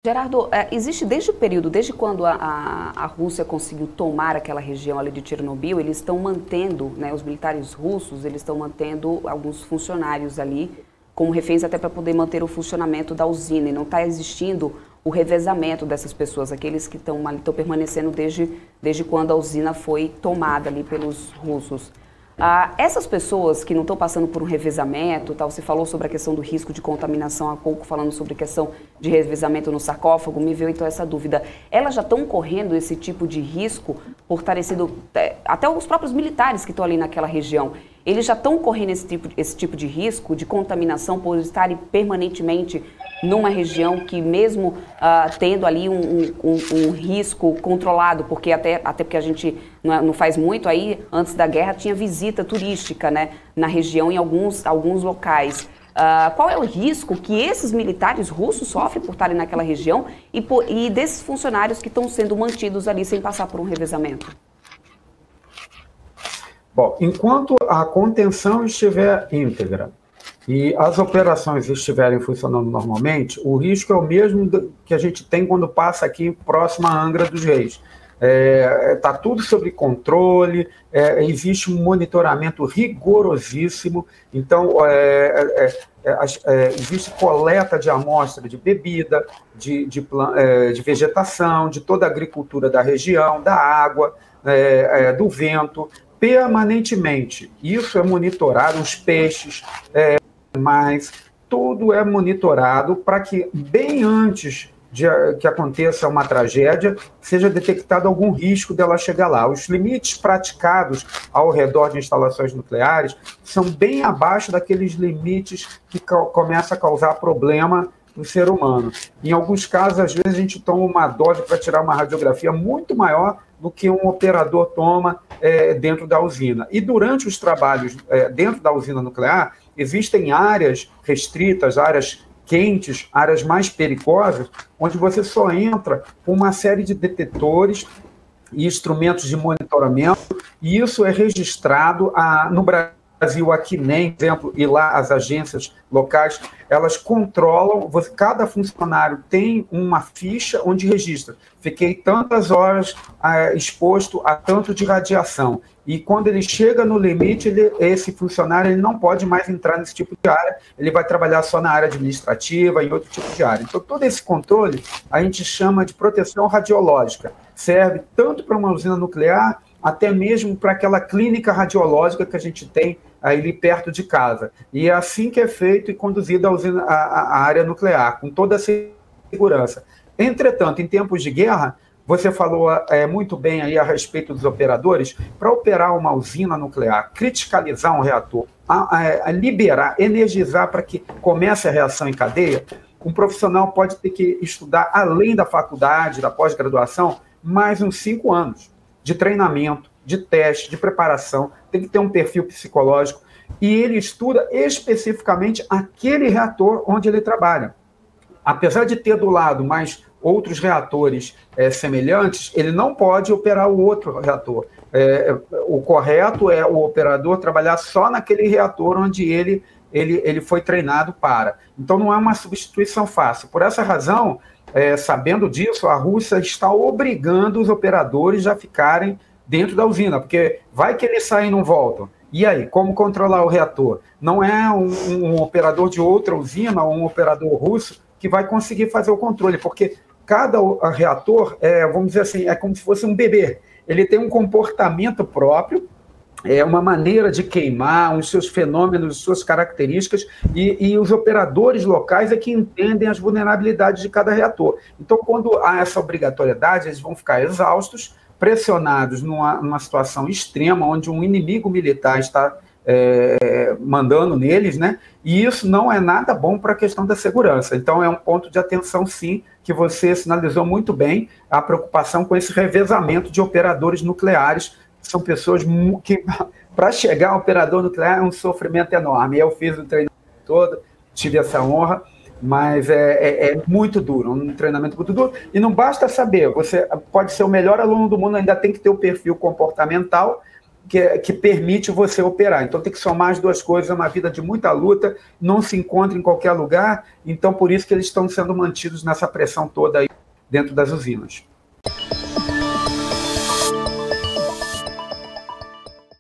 Gerardo, existe desde o período, desde quando a Rússia conseguiu tomar aquela região ali de Chernobyl, eles estão mantendo, né, os militares russos, eles estão mantendo alguns funcionários ali como reféns até para poder manter o funcionamento da usina, e não está existindo o revezamento dessas pessoas, aqueles que estão permanecendo desde quando a usina foi tomada ali pelos russos. Essas pessoas que não estão passando por um revezamento, tá, você falou sobre a questão do risco de contaminação há pouco, falando sobre a questão de revezamento no sarcófago, me veio então essa dúvida. Elas já estão correndo esse tipo de risco por estarem sido, até os próprios militares que estão ali naquela região, eles já estão correndo esse tipo de risco de contaminação por estarem permanentemente numa região que mesmo tendo ali um risco controlado, porque até porque a gente não faz muito aí, antes da guerra tinha visita turística, né, na região em alguns locais. Qual é o risco que esses militares russos sofrem por estarem naquela região e desses funcionários que estão sendo mantidos ali sem passar por um revezamento? Bom, enquanto a contenção estiver íntegra e as operações estiverem funcionando normalmente, o risco é o mesmo que a gente tem quando passa aqui próximo à Angra dos Reis. Está tudo sob controle, existe um monitoramento rigorosíssimo, então existe coleta de amostra de bebida, de vegetação, de toda a agricultura da região, da água, do vento, permanentemente. Isso é monitorado, os peixes, mas tudo é monitorado para que, bem antes de que aconteça uma tragédia, seja detectado algum risco dela chegar lá. Os limites praticados ao redor de instalações nucleares são bem abaixo daqueles limites que começam a causar problema no ser humano. Em alguns casos, às vezes, a gente toma uma dose para tirar uma radiografia muito maior do que um operador toma dentro da usina. E durante os trabalhos dentro da usina nuclear, existem áreas restritas, áreas quentes, áreas mais perigosas, onde você só entra com uma série de detetores e instrumentos de monitoramento, e isso é registrado no Brasil, aqui nem, por exemplo, e lá as agências locais, elas controlam, cada funcionário tem uma ficha onde registra, fiquei tantas horas exposto a tanto de radiação, e quando ele chega no limite, esse funcionário ele não pode mais entrar nesse tipo de área, ele vai trabalhar só na área administrativa, em outro tipo de área. Então, todo esse controle a gente chama de proteção radiológica, serve tanto para uma usina nuclear, até mesmo para aquela clínica radiológica que a gente tem ali perto de casa. E é assim que é feito e conduzido a área nuclear, com toda a segurança. Entretanto, em tempos de guerra, você falou muito bem aí a respeito dos operadores, para operar uma usina nuclear, criticalizar um reator, liberar, energizar para que comece a reação em cadeia, um profissional pode ter que estudar, além da faculdade, da pós-graduação, mais uns 5 anos de treinamento, de teste, de preparação, tem que ter um perfil psicológico, e ele estuda especificamente aquele reator onde ele trabalha. Apesar de ter do lado mais outros reatores semelhantes, ele não pode operar o outro reator. O correto é o operador trabalhar só naquele reator onde ele foi treinado para. Então, não é uma substituição fácil. Por essa razão, sabendo disso, a Rússia está obrigando os operadores a ficarem dentro da usina, porque vai que eles saem e não voltam. E aí, como controlar o reator? Não é um operador de outra usina ou um operador russo que vai conseguir fazer o controle, porque cada reator, vamos dizer assim, é como se fosse um bebê. Ele tem um comportamento próprio, uma maneira de queimar, os seus fenômenos, suas características, e os operadores locais é que entendem as vulnerabilidades de cada reator. Então, quando há essa obrigatoriedade, eles vão ficar exaustos, pressionados numa situação extrema, onde um inimigo militar está mandando neles, né? E isso não é nada bom para a questão da segurança. Então, é um ponto de atenção, sim, que você sinalizou muito bem, a preocupação com esse revezamento de operadores nucleares. São pessoas que, para chegar ao operador nuclear, é um sofrimento enorme. Eu fiz o treinamento todo, tive essa honra, mas é muito duro, um treinamento muito duro. E não basta saber, você pode ser o melhor aluno do mundo, ainda tem que ter o perfil comportamental que permite você operar. Então tem que somar as duas coisas, é uma vida de muita luta, não se encontra em qualquer lugar, então por isso que eles estão sendo mantidos nessa pressão toda aí dentro das usinas.